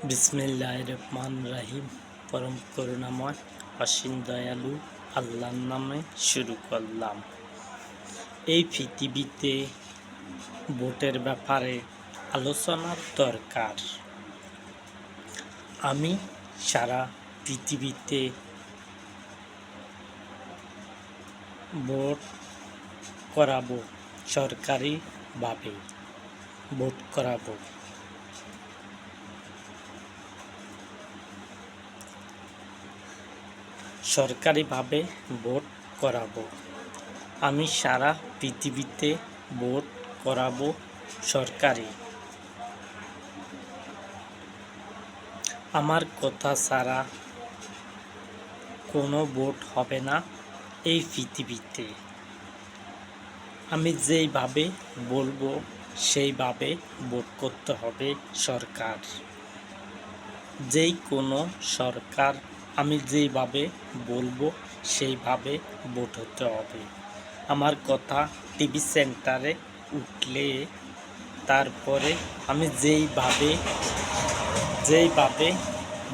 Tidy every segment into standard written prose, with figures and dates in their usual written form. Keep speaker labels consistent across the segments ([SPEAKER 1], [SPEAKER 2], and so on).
[SPEAKER 1] বিসমিল্লাহির রহমানির রহিম। পরম করুণাময় অসীম দয়ালু আল্লাহর নামে শুরু করলাম। এই পৃথিবীতে ভোটের ব্যাপারে আলোচনার দরকার। আমি সারা পৃথিবীতে ভোট করাবো, সরকারিভাবে ভোট করাবো। সরকারিভাবে ভোট করাবো। আমি সারা পৃথিবীতে ভোট করাবো সরকারি। আমার কথা ছাড়া কোনো ভোট হবে না এই পৃথিবীতে। আমি যেইভাবে বলবো সেইভাবে ভোট করতে হবে সরকার। যেই কোনো সরকার আমি যেইভাবে বলবো সেইভাবে ভোট হতে হবে। আমার কথা টিভি সেন্টারে উঠলে তারপরে আমি যেইভাবে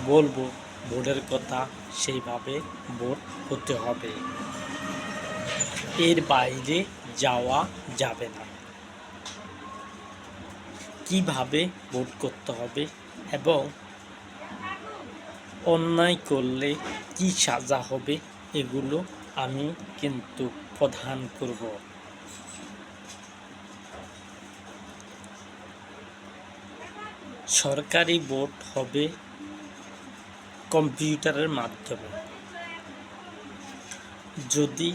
[SPEAKER 1] বলবো ভোটের কথা সেইভাবে ভোট হতে হবে। এর বাইরে যাওয়া যাবে না। কিভাবে ভোট করতে হবে এবং অন্যায় করলে কি সাজা হবে এগুলো আমি কিন্তু প্রদান করব। সরকারি ভোট হবে কম্পিউটারের মাধ্যমে। যদি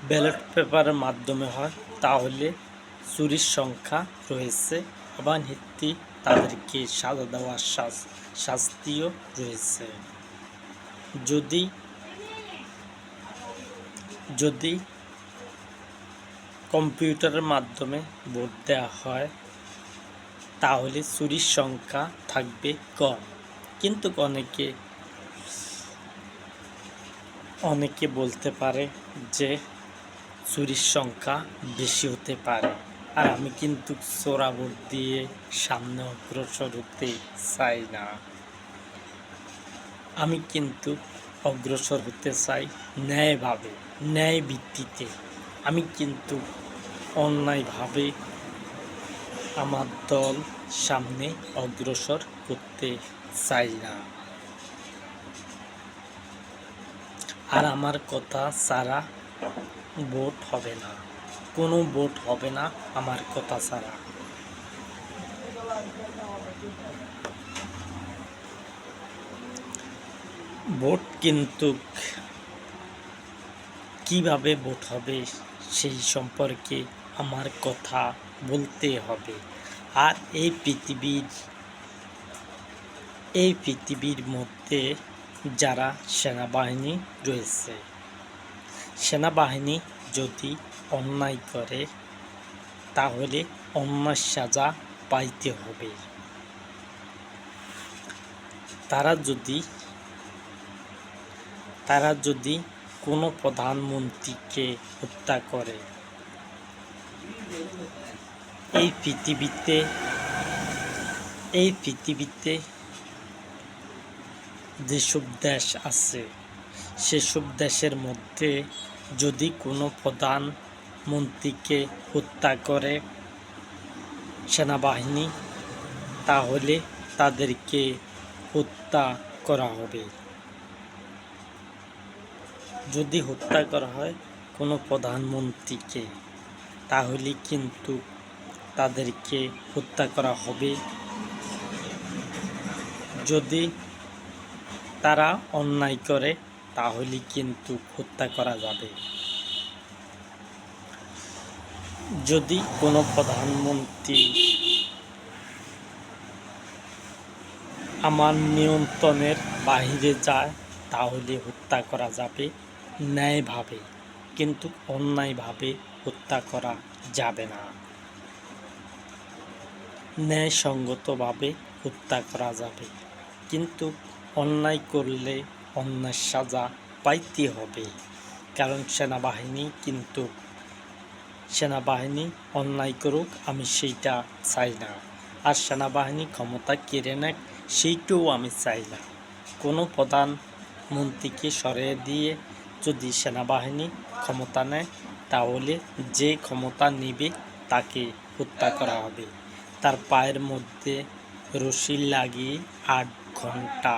[SPEAKER 1] ব্যালট পেপারের মাধ্যমে হয় তাহলে চুরির সংখ্যা রয়েছে, আবার তাদেরকে সাজা দেওয়ার শাস্তিও রয়েছে। যদি কম্পিউটারের মাধ্যমে ভোট দেওয়া হয় তাহলে চুরির সংখ্যা থাকবে কম, কিন্তু অনেকে বলতে পারে যে চুরির সংখ্যা বেশি হতে পারে। আর আমি কিন্তু চোরা ভোট দিয়ে সামনে অগ্রসর হতে চাই না। আমি কিন্তু অগ্রসর হতে চাই ন্যায়ভাবে, ন্যায় ভিত্তিতে। আমি কিন্তু অন্যায়ভাবে আমার দল সামনে অগ্রসর করতে চাই না। আর আমার কথা ছাড়া ভোট হবে না, কোনো ভোট হবে না আমার কথা ছাড়া। ভোট কিন্তু কিভাবে ভোট হবে সেই সম্পর্কে আমার কথা বলতে হবে। আর এই পৃথিবীর মধ্যে যারা সেনাবাহিনী রয়েছে, সেনাবাহিনী যদি অন্যায় করে তাহলে অন্যায় সাজা পাইতে হবে। তারা যদি কোনো প্রধানমন্ত্রীকে হত্যা করে, এই পৃথিবীতে যেসব দেশ আছে সেসব দেশের মধ্যে যদি কোনো প্রধানমন্ত্রীকে হত্যা করে সেনাবাহিনী তাহলে তাদেরকে হত্যা করা হবে। যদি হত্যা করা হয় কোনো প্রধানমন্ত্রীকে তাহলে কিন্তু তাদেরকে হত্যা করা হবে। যদি তারা অন্যায় করে তাহলে কিন্তু হত্যা করা যাবে। যদি কোনো প্রধানমন্ত্রী আমার নিয়ন্ত্রণের বাইরে যায় তাহলে হত্যা করা যাবে ন্যায়ভাবে, কিন্তু অন্যায়ভাবে হত্যা করা যাবে না। ন্যায়সঙ্গতভাবে হত্যা করা যাবে, কিন্তু অন্যায় করলে অন্যায় সাজা পাইতে হবে। কারণ সেনাবাহিনী কিন্তু সেনাবাহিনী অন্যায় করুক, আমি সেইটা চাই না। আর সেনাবাহিনী ক্ষমতা কেড়ে নেক, সেইটাও আমি চাই না। কোনো প্রধানমন্ত্রীকে সরিয়ে দিয়ে যদি সেনাবাহিনী ক্ষমতা নেয়, তাহলে যে ক্ষমতা নেবে তাকে হত্যা করা হবে। তার পায়ের মধ্যে রশি লাগিয়ে 8 ঘন্টা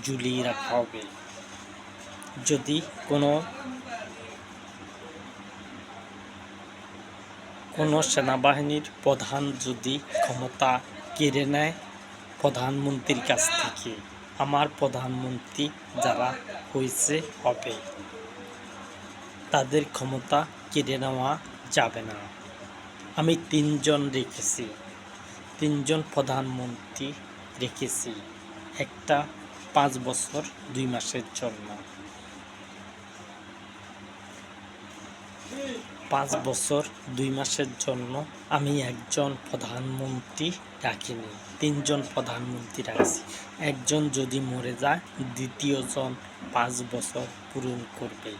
[SPEAKER 1] ঝুলিয়ে রাখা হবে। যদি কোনো সেনাবাহিনীর প্রধান যদি ক্ষমতা কেড়ে নেয় প্রধানমন্ত্রীর কাছ থেকে, আমার প্রধানমন্ত্রী যারা হয়েছে হবে, তাদের ক্ষমতা কেড়ে নেওয়া যাবে না। আমি 3 জন রেখেছি, 3 জন প্রধানমন্ত্রী রেখেছি। একটা 5 বছর 2 মাসের জন্য, 5 বছর 2 মাসের জন্য আমি একজন প্রধানমন্ত্রী রাখিনি, 3 জন প্রধানমন্ত্রী রাখছি। একজন যদি মরে যায়, দ্বিতীয় জন 5 বছর পূরণ করবে।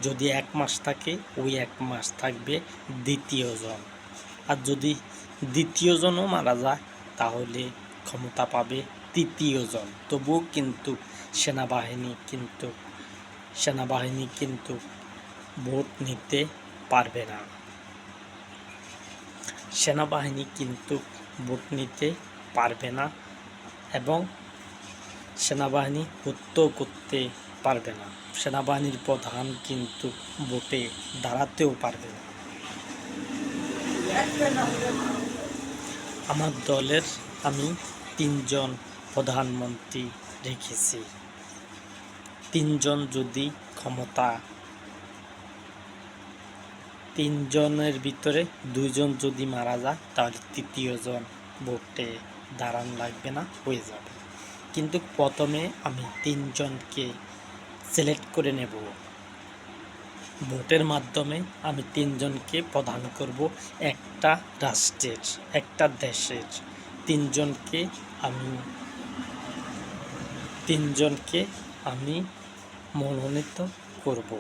[SPEAKER 1] যদি 1 মাস থাকে, ওই 1 মাস থাকবে দ্বিতীয় জন। আর যদি দ্বিতীয় জনও মারা যায়, তাহলে ক্ষমতা পাবে তৃতীয় জন। তবুও কিন্তু সেনাবাহিনী কিন্তু ভোট নিতে পারবে না। সেনাবাহিনী কিন্তু ভোট নিতে পারবে না এবং সেনাবাহিনী হত্যা করতে পারবে না। সেনাবাহিনীর প্রধান কিন্তু ভোটে দাঁড়াতেও পারবে না। আমার দলের আমি 3 জন প্রধানমন্ত্রী রেখেছি। 3 জন যদি 3 জনের ভিতরে 2 জন যদি মারা যায়, তাহলে তৃতীয় জন ভোটে দাঁড়ান লাগবে না, হয়ে যাবে। কিন্তু প্রথমে আমি 3 জনকে সিলেক্ট করে নেব। ভোটের মাধ্যমে আমি 3 জনকে প্রদান করব। একটা রাষ্ট্রের, একটা দেশের 3 জনকে আমি মনোনীত করব।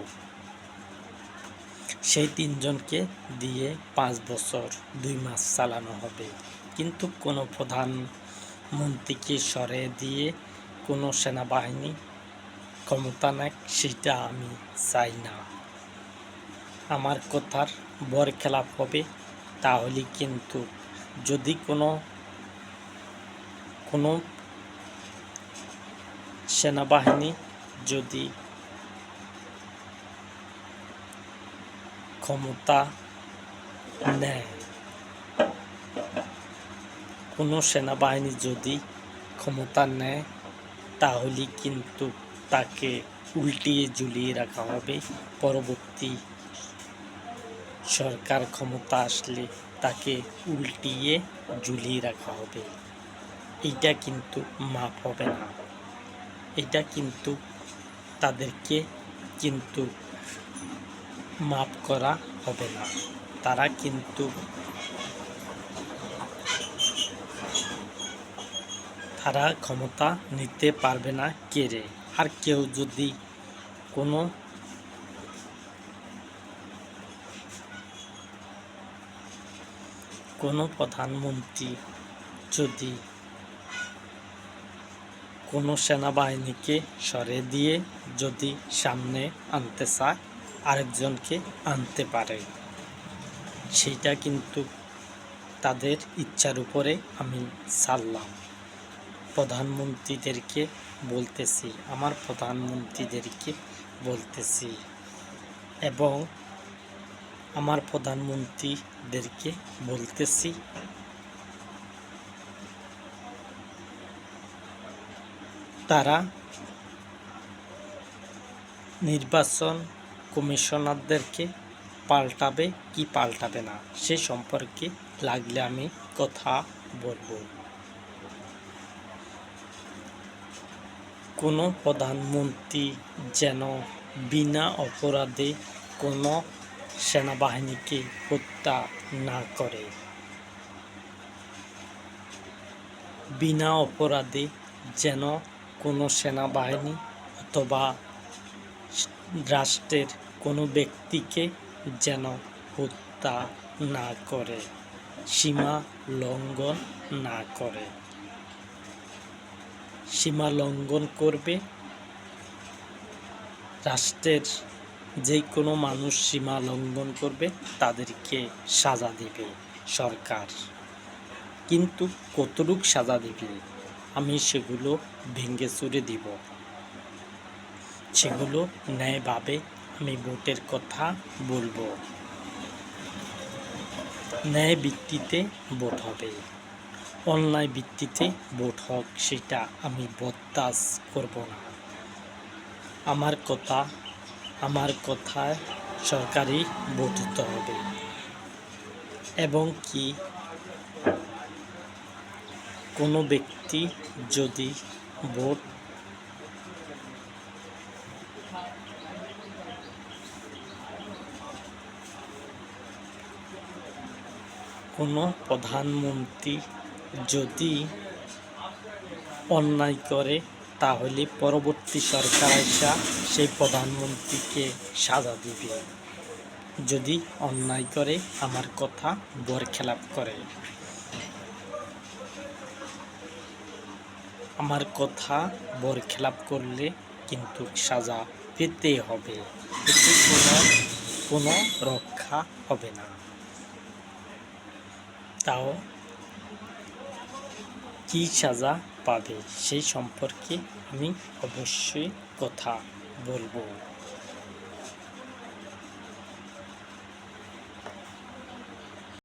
[SPEAKER 1] সেই 3 জনকে দিয়ে 5 বছর 2 মাস চালানো হবে। কিন্তু কোনো প্রধানমন্ত্রীকে সরিয়ে দিয়ে কোনো সেনাবাহিনী ক্ষমতা নেয়, সেটা আমি চাই না। আমার কথার বরখেলাপ হবে। তাহলে কিন্তু যদি কোনো সেনাবাহিনী যদি ক্ষমতা নেয়, কোনো সেনাবাহিনী যদি ক্ষমতা নেয়, তাহলে কিন্তু তাকে উল্টিয়ে ঝুলিয়ে রাখা হবে। পরবর্তী সরকার ক্ষমতা আসলে তাকে উল্টিয়ে ঝুলিয়ে রাখা হবে। এইটা কিন্তু মাপ হবে না। এটা কিন্তু তাদেরকে কিন্তু মাপ করা হবে না। তারা কিন্তু ক্ষমতা নিতে পারবে না কেড়ে। আর কেউ যদি কোনো প্রধানমন্ত্রী যদি কোনো সেনাবাহিনীকে সরিয়ে দিয়ে যদি সামনে আনতে চায়, আরেকজনকে আনতে পারে। সেইটা কিন্তু তাদের ইচ্ছার উপরে আমি ছাড়লাম। প্রধানমন্ত্রীদেরকে বলতেছি, আমার প্রধানমন্ত্রীদেরকে বলতেছি এবং আমার প্রধানমন্ত্রীদেরকে বলতেছি, তারা নির্বাচন কমিশনারদেরকে পাল্টাবে কি পাল্টাবে না, সে সম্পর্কে লাগলে আমি কথা বলবো। কোনো প্রধানমন্ত্রী যেন বিনা অপরাধে কোনো সেনাবাহিনীকে হত্যা না করে। বিনা অপরাধে যেন কোনো সেনাবাহিনী অথবা রাষ্ট্রের কোনো ব্যক্তিকে যেন হত্যা হত্যা না করে, সীমা লঙ্ঘন না করে। সীমা লঙ্ঘন করবে, রাষ্ট্রের যে কোনো মানুষ সীমা লঙ্ঘন করবে তাদেরকে সাজা দেবে সরকার। কিন্তু কতটুকু সাজা দেবে আমি সেগুলো ভেঙে চুরে দিব। সেগুলো ন্যায়ভাবে আমি ভোটের কথা বলবো। ন্যায় ভিত্তিতে ভোট হবে, অন্যায় ভিত্তিতে ভোট হোক সেটা আমি বরদাস্ত করব না। আমার কথায় সরকারি ভোট দিতে হবে। এবং কি কোনো ব্যক্তি যদি ভোট কোনো প্রধানমন্ত্রী যদি অন্যায় করে তাহলে পরবর্তী সরকার এসে সেই প্রধানমন্ত্রীকে সাজা দিবে। যদি অন্যায় করে, আমার কথা বরখেলাপ করে, আমার কথা বরখেলাপ করলে কিন্তু সাজা পেতে হবে। এতে কোনো রক্ষা হবে না। তাও কি সাজা পাবে সেই সম্পর্কে আমি অবশ্যই কথা বলবো।